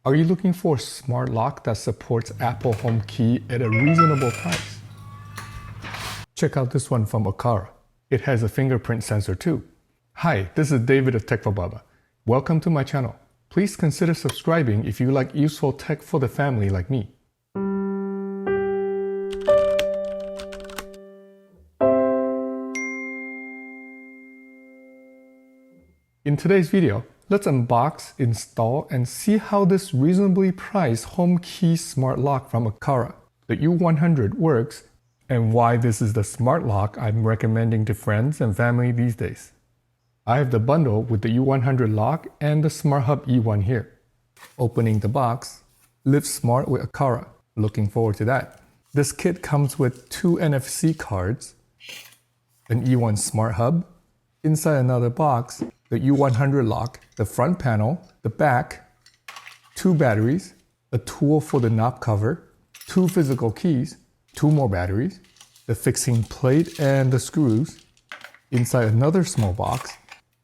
Are you looking for a smart lock that supports Apple Home Key at a reasonable price? Check out this one from Aqara. It has a fingerprint sensor too. Hi, this is David of Tech for Baba. Welcome to my channel. Please consider subscribing if you like useful tech for the family like me. In today's video, let's unbox, install, and see how this reasonably priced home key smart lock from Aqara, the U100, works and why this is the smart lock I'm recommending to friends and family these days. I have the bundle with the U100 lock and the Smart Hub E1 here. Opening the box, live smart with Aqara. Looking forward to that. This kit comes with 2 NFC cards, an E1 Smart Hub, inside another box, the U100 lock, the front panel, the back, 2 batteries, a tool for the knob cover, 2 physical keys, 2 more batteries, the fixing plate and the screws, inside another small box,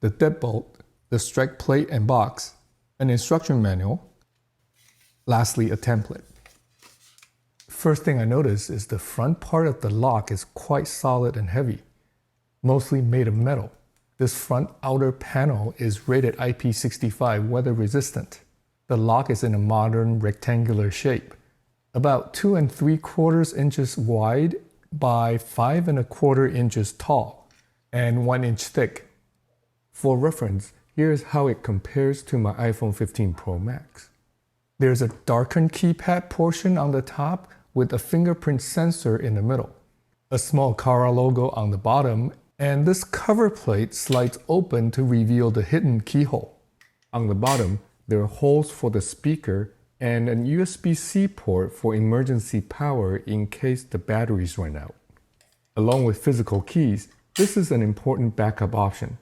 the deadbolt, the strike plate and box, an instruction manual, lastly a template. First thing I notice is the front part of the lock is quite solid and heavy, mostly made of metal. This front outer panel is rated IP65 weather resistant. The lock is in a modern rectangular shape, about 2 3/4 inches wide by 5 1/4 inches tall and 1 inch thick. For reference, here's how it compares to my iPhone 15 Pro Max. There's a darkened keypad portion on the top with a fingerprint sensor in the middle, a small Aqara logo on the bottom, and this cover plate slides open to reveal the hidden keyhole. On the bottom, there are holes for the speaker and a USB-C port for emergency power in case the batteries run out. Along with physical keys, this is an important backup option.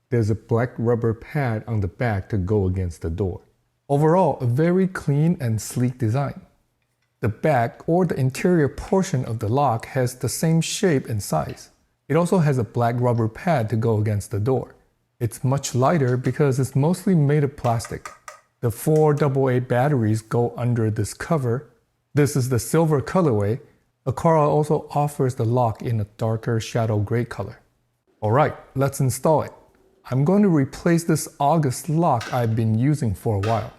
There's a black rubber pad on the back to go against the door. Overall, a very clean and sleek design. The back or the interior portion of the lock has the same shape and size. It also has a black rubber pad to go against the door. It's much lighter because it's mostly made of plastic. The 4 AA batteries go under this cover. This is the silver colorway. Aqara also offers the lock in a darker shadow gray color. Alright, let's install it. I'm going to replace this August lock I've been using for a while.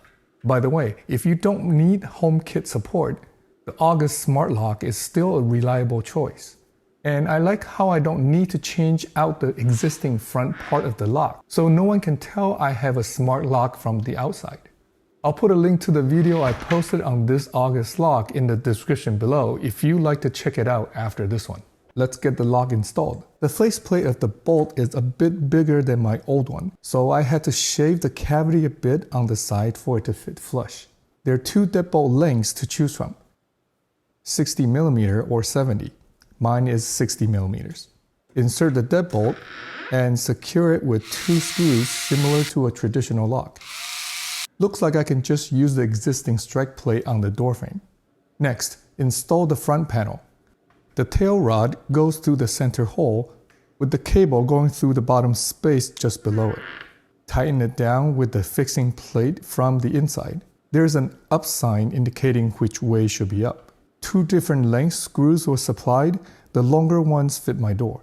By the way, if you don't need HomeKit support, the August Smart Lock is still a reliable choice. And I like how I don't need to change out the existing front part of the lock, so no one can tell I have a smart lock from the outside. I'll put a link to the video I posted on this August lock in the description below if you'd like to check it out after this one. Let's get the lock installed. The faceplate of the bolt is a bit bigger than my old one, so I had to shave the cavity a bit on the side for it to fit flush. There are 2 deadbolt lengths to choose from, 60mm or 70. Mine is 60mm. Insert the deadbolt and secure it with 2 screws similar to a traditional lock. Looks like I can just use the existing strike plate on the door frame. Next, install the front panel. The tail rod goes through the center hole with the cable going through the bottom space just below it. Tighten it down with the fixing plate from the inside. There's an up sign indicating which way should be up. 2 different length screws were supplied. The longer ones fit my door.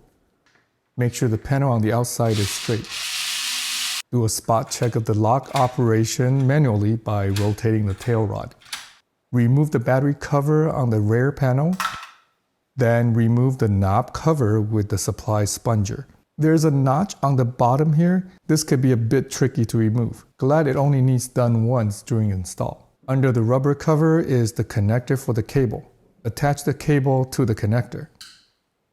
Make sure the panel on the outside is straight. Do a spot check of the lock operation manually by rotating the tail rod. Remove the battery cover on the rear panel. Then remove the knob cover with the supply sponger. There's a notch on the bottom here. This could be a bit tricky to remove. Glad it only needs done once during install. Under the rubber cover is the connector for the cable. Attach the cable to the connector.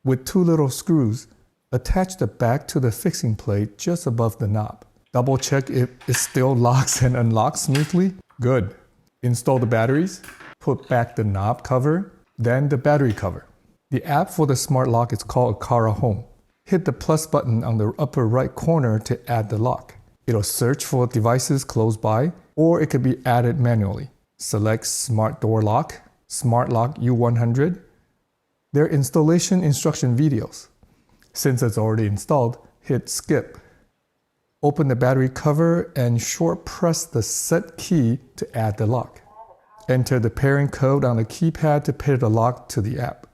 With 2 little screws, attach the back to the fixing plate just above the knob. Double check if it still locks and unlocks smoothly. Good. Install the batteries. Put back the knob cover, then the battery cover. The app for the smart lock is called Aqara Home. Hit the plus button on the upper right corner to add the lock. It'll search for devices close by, or it could be added manually. Select Smart Door Lock, Smart Lock U100. There are installation instruction videos. Since it's already installed, hit Skip. Open the battery cover and short press the set key to add the lock. Enter the pairing code on the keypad to pair the lock to the app.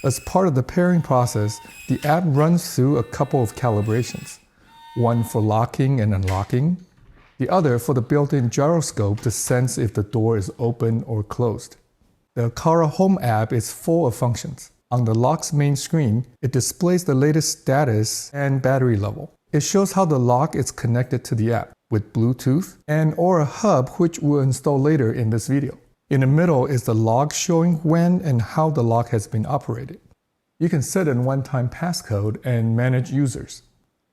As part of the pairing process, the app runs through a couple of calibrations, one for locking and unlocking, the other for the built-in gyroscope to sense if the door is open or closed. The Aqara Home app is full of functions. On the lock's main screen, it displays the latest status and battery level. It shows how the lock is connected to the app with Bluetooth and/or a hub, which we'll install later in this video. In the middle is the log showing when and how the lock has been operated. You can set a one-time passcode and manage users.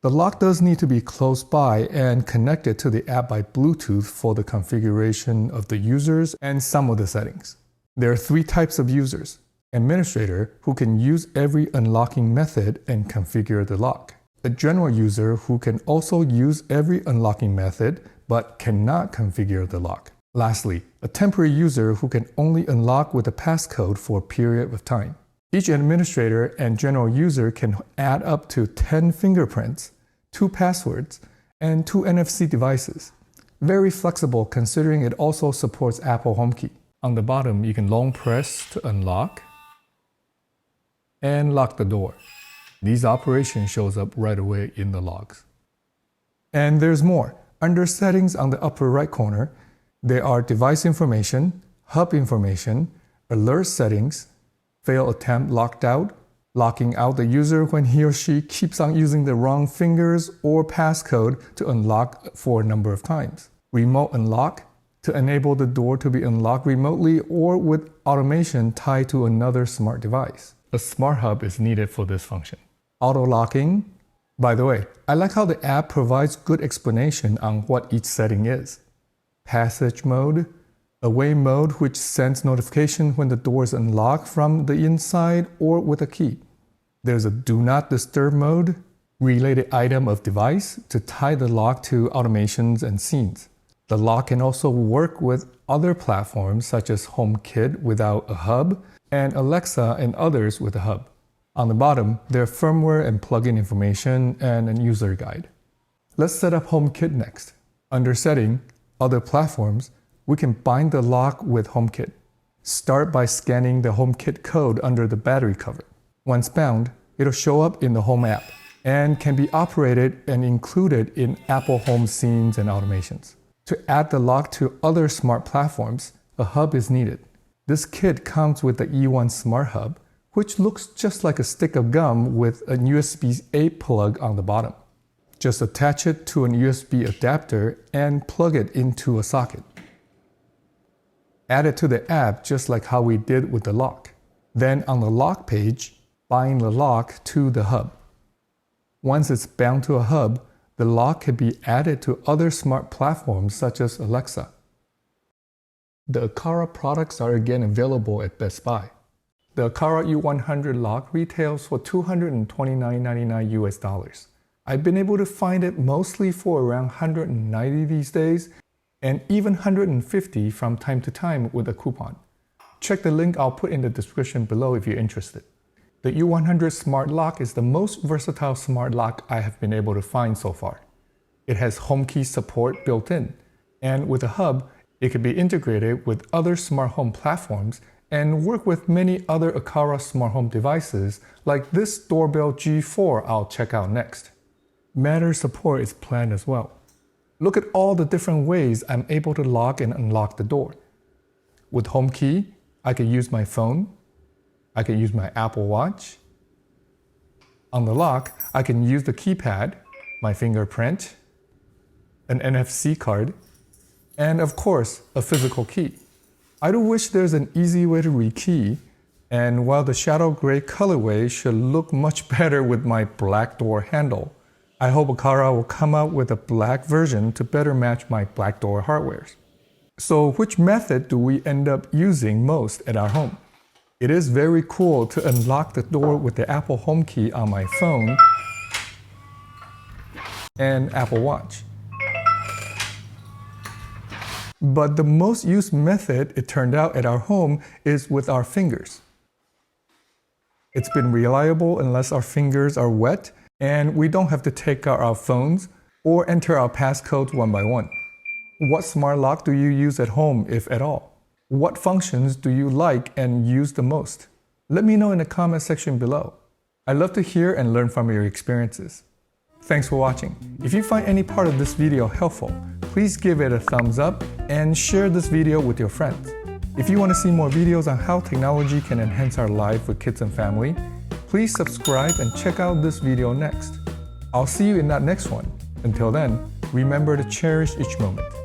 The lock does need to be close by and connected to the app by Bluetooth for the configuration of the users and some of the settings. There are 3 types of users. Administrator, who can use every unlocking method and configure the lock. A general user who can also use every unlocking method but cannot configure the lock. Lastly, a temporary user who can only unlock with a passcode for a period of time. Each administrator and general user can add up to 10 fingerprints, 2 passwords, and 2 NFC devices. Very flexible considering it also supports Apple HomeKey. On the bottom, you can long press to unlock and lock the door. These operations shows up right away in the logs. And there's more. Under settings on the upper right corner, there are device information, hub information, alert settings, fail attempt locked out, locking out the user when he or she keeps on using the wrong fingers or passcode to unlock for a number of times. Remote unlock, to enable the door to be unlocked remotely or with automation tied to another smart device. A smart hub is needed for this function. Auto locking. By the way, I like how the app provides good explanation on what each setting is. Passage mode, away mode, which sends notification when the door is unlocked from the inside or with a key. There's a do not disturb mode, related item of device to tie the lock to automations and scenes. The lock can also work with other platforms such as HomeKit without a hub and Alexa and others with a hub. On the bottom, there are firmware and plugin information and a user guide. Let's set up HomeKit next. Under Setting, Other Platforms, we can bind the lock with HomeKit. Start by scanning the HomeKit code under the battery cover. Once bound, it'll show up in the Home app and can be operated and included in Apple Home scenes and automations. To add the lock to other smart platforms, a hub is needed. This kit comes with the E1 Smart Hub, which looks just like a stick of gum with a USB-A plug on the bottom. Just attach it to an USB adapter and plug it into a socket. Add it to the app just like how we did with the lock. Then on the lock page, bind the lock to the hub. Once it's bound to a hub, the lock can be added to other smart platforms such as Alexa. The Aqara products are again available at Best Buy. The Aqara U100 lock retails for $229.99 US. I've been able to find it mostly for around $190 these days, and even $150 from time to time with a coupon. Check the link I'll put in the description below if you're interested. The U100 Smart Lock is the most versatile smart lock I have been able to find so far. It has HomeKey support built in, and with a hub, it can be integrated with other smart home platforms and work with many other Aqara smart home devices like this doorbell G4 I'll check out next. Matter support is planned as well. Look at all the different ways I'm able to lock and unlock the door. With HomeKey, I can use my phone. I can use my Apple Watch. On the lock, I can use the keypad, my fingerprint, an NFC card, and of course, a physical key. I do wish there's an easy way to rekey, and while the shadow gray colorway should look much better with my black door handle, I hope Aqara will come out with a black version to better match my black door hardwares. So which method do we end up using most at our home? It is very cool to unlock the door with the Apple HomeKey on my phone and Apple Watch. But the most used method, it turned out, at our home is with our fingers. It's been reliable unless our fingers are wet and we don't have to take out our phones, Or enter our passcodes one by one. What smart lock do you use at home, if at all? What functions do you like and use the most? Let me know in the comment section below. I'd love to hear and learn from your experiences. Thanks for watching. If you find any part of this video helpful, please give it a thumbs up and share this video with your friends. If you want to see more videos on how technology can enhance our life with kids and family, please subscribe and check out this video next. I'll see you in that next one. Until then, remember to cherish each moment.